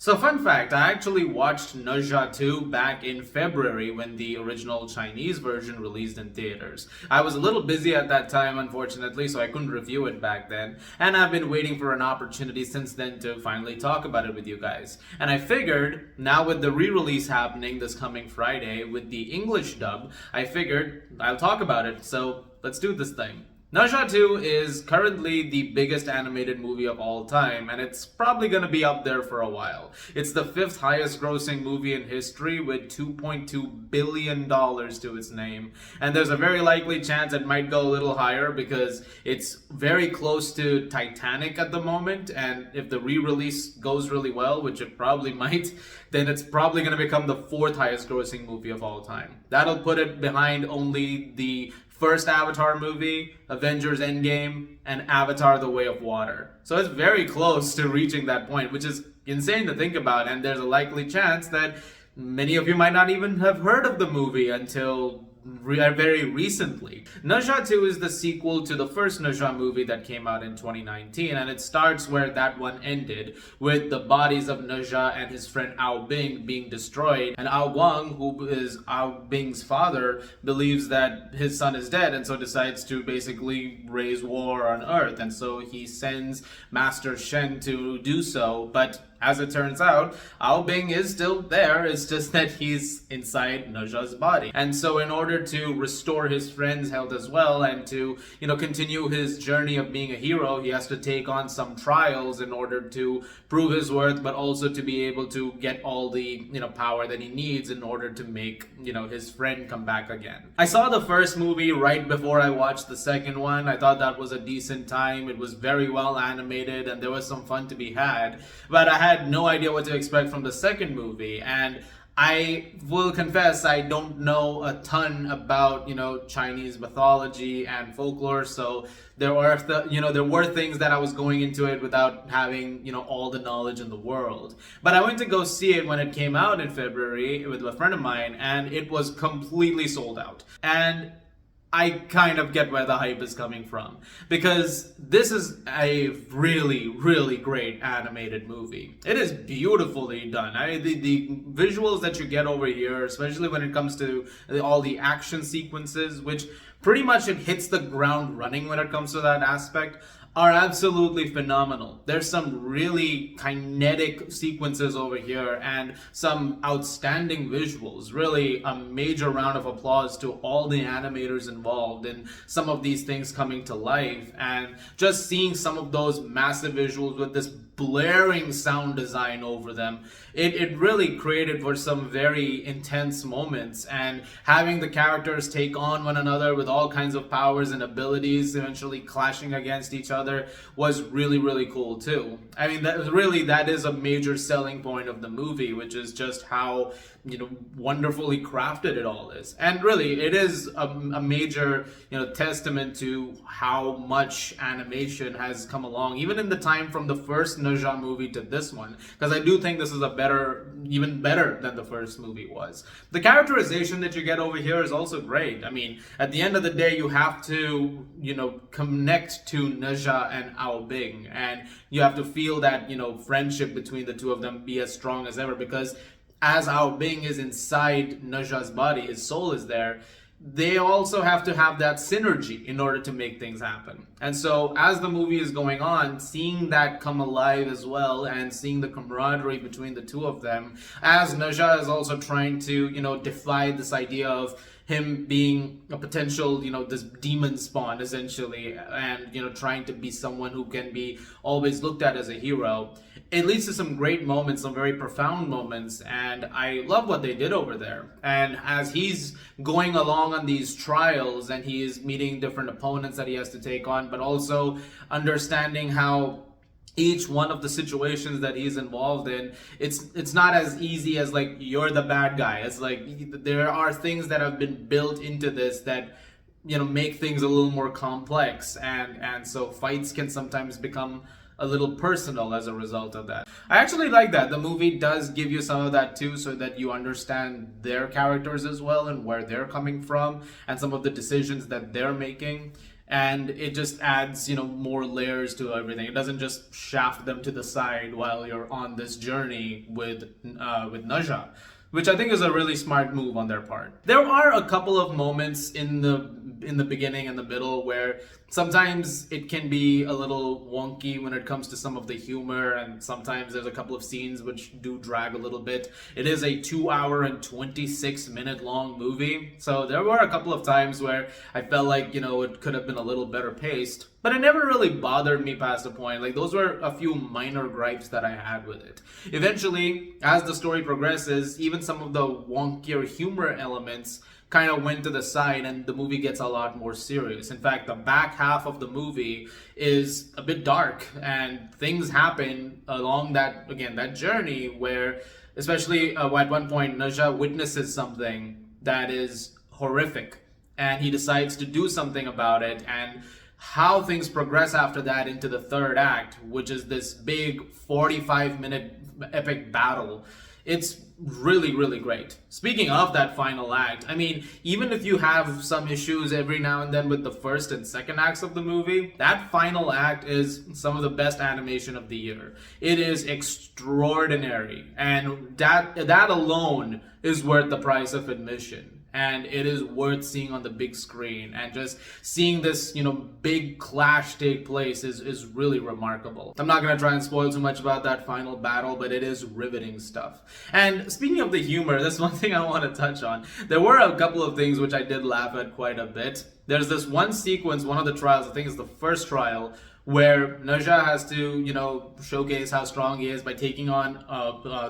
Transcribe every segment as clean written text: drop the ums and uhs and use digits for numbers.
So fun fact, I actually watched Ne Zha 2 back in February when the original Chinese version released in theaters. I was a little busy at that time, unfortunately, so I couldn't review it back then, and I've been waiting for an opportunity since then to finally talk about it with you guys. And I figured, now with the re-release happening this coming Friday with the English dub, I figured I'll talk about it, so let's do this thing. Ne Zha 2 is currently the biggest animated movie of all time, and it's probably going to be up there for a while. It's the 5th highest grossing movie in history with $2.2 billion to its name. And there's a very likely chance it might go a little higher because it's very close to Titanic at the moment, and if the re-release goes really well, which it probably might, then it's probably going to become the 4th highest grossing movie of all time. That'll put it behind only the first Avatar movie, Avengers Endgame, and Avatar The Way of Water. So it's very close to reaching that point, which is insane to think about, and there's a likely chance that many of you might not even have heard of the movie until very recently. Ne Zha 2 is the sequel to the first Ne Zha movie that came out in 2019, and it starts where that one ended, with the bodies of Ne Zha and his friend Ao Bing being destroyed, and Ao Guang, who is Ao Bing's father, believes that his son is dead, and so decides to basically raise war on Earth, and so he sends Master Shen to do so, but as it turns out, Ao Bing is still there, it's just that he's inside Ne Zha's body. And so in order to restore his friend's health as well, and to, continue his journey of being a hero, he has to take on some trials in order to prove his worth, but also to be able to get all the, power that he needs in order to make, his friend come back again. I saw the first movie right before I watched the second one. I thought that was a decent time. It was very well animated, and there was some fun to be had. But I had no idea what to expect from the second movie, and I will confess I don't know a ton about Chinese mythology and folklore, so there were things that I was going into it without having all the knowledge in the world. But I went to go see it when it came out in February with a friend of mine, and it was completely sold out. And I kind of get where the hype is coming from, because this is a really, really great animated movie. It is beautifully done. The visuals that you get over here, especially when it comes to all the action sequences, which pretty much it hits the ground running when it comes to that aspect, are absolutely phenomenal. There's some really kinetic sequences over here and some outstanding visuals. Really a major round of applause to all the animators involved in some of these things coming to life, and just seeing some of those massive visuals with this blaring sound design over them. It really created for some very intense moments, and having the characters take on one another with all kinds of powers and abilities eventually clashing against each other was really, really cool too. I mean, that is a major selling point of the movie, which is just how wonderfully crafted it all is. And really, it is a major testament to how much animation has come along, even in the time from the first Ne Zha movie to this one, because I do think this is even better than the first movie was. The characterization that you get over here is also great. I mean, at the end of the day, you have to connect to Ne Zha and Ao Bing, and you have to feel that friendship between the two of them be as strong as ever, because as Ao Bing is inside Ne Zha's body, his soul is there, they also have to have that synergy in order to make things happen. And so as the movie is going on, seeing that come alive as well, and seeing the camaraderie between the two of them, as Ne Zha is also trying to defy this idea of him being a potential, this demon spawn essentially, and trying to be someone who can be always looked at as a hero. It leads to some great moments, some very profound moments, and I love what they did over there. And as he's going along on these trials, and he is meeting different opponents that he has to take on, but also understanding how each one of the situations that he's involved in, it's not as easy as like you're the bad guy. It's like there are things that have been built into this that make things a little more complex, and so fights can sometimes become a little personal as a result of that. I actually like that. The movie does give you some of that too, so that you understand their characters as well and where they're coming from and some of the decisions that they're making. and it just adds, more layers to everything. It doesn't just shaft them to the side while you're on this journey with Ne Zha, which I think is a really smart move on their part. There are a couple of moments in the beginning and the middle where sometimes it can be a little wonky when it comes to some of the humor, and sometimes there's a couple of scenes which do drag a little bit. It is a 2-hour and 26-minute long movie, so there were a couple of times where I felt like, it could have been a little better paced, but it never really bothered me past a point. Like, those were a few minor gripes that I had with it. Eventually, as the story progresses, even some of the wonkier humor elements kind of went to the side, and the movie gets a lot more serious. In fact, the back half of the movie is a bit dark, and things happen along that journey where, especially at one point, Ne Zha witnesses something that is horrific, and he decides to do something about it, and how things progress after that into the third act, which is this big 45-minute epic battle. It's really, really great. Speaking of that final act, I mean, even if you have some issues every now and then with the first and second acts of the movie, that final act is some of the best animation of the year. It is extraordinary, and that alone is worth the price of admission. And it is worth seeing on the big screen, and just seeing this, big clash take place is really remarkable. I'm not gonna try and spoil too much about that final battle, but it is riveting stuff. And speaking of the humor, that's one thing I want to touch on. There were a couple of things which I did laugh at quite a bit. There's this one sequence, one of the trials, I think it's the first trial, where Ne Zha has to, showcase how strong he is by taking on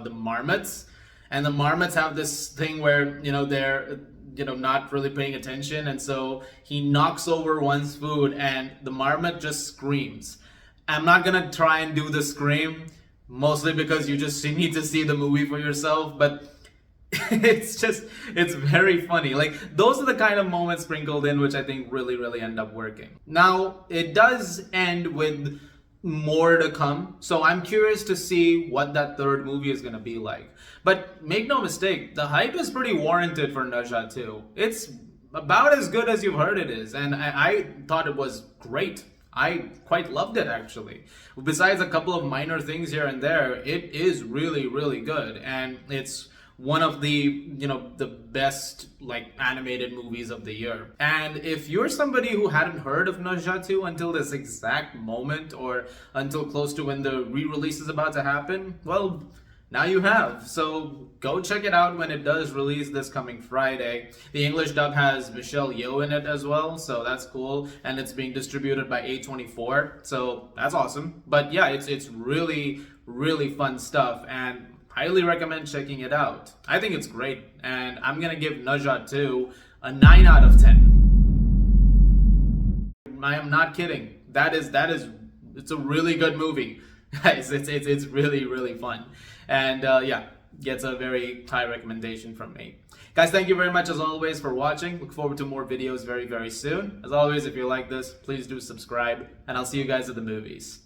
the marmots. And the marmots have this thing where, they're, not really paying attention. And so he knocks over one's food, and the marmot just screams. I'm not going to try and do the scream, mostly because you just need to see the movie for yourself. But it's very funny. Like, those are the kind of moments sprinkled in which I think really, really end up working. Now, it does end with more to come, so I'm curious to see what that third movie is going to be like. But make no mistake, the hype is pretty warranted for Ne Zha 2. It's about as good as you've heard it is, and I thought it was great. I quite loved it, actually. Besides a couple of minor things here and there, it is really, really good, and it's one of the, the best, animated movies of the year. And if you're somebody who hadn't heard of Ne Zha 2 until this exact moment, or until close to when the re-release is about to happen, well, now you have. So go check it out when it does release this coming Friday. The English dub has Michelle Yeoh in it as well, so that's cool. And it's being distributed by A24, so that's awesome. But yeah, it's really, really fun stuff, and highly recommend checking it out. I think it's great, and I'm gonna give Ne Zha 2 a 9 out of 10. I am not kidding. It's a really good movie. Guys, it's really, really fun. And yeah, gets a very high recommendation from me. Guys, thank you very much as always for watching. Look forward to more videos very, very soon. As always, if you like this, please do subscribe, and I'll see you guys at the movies.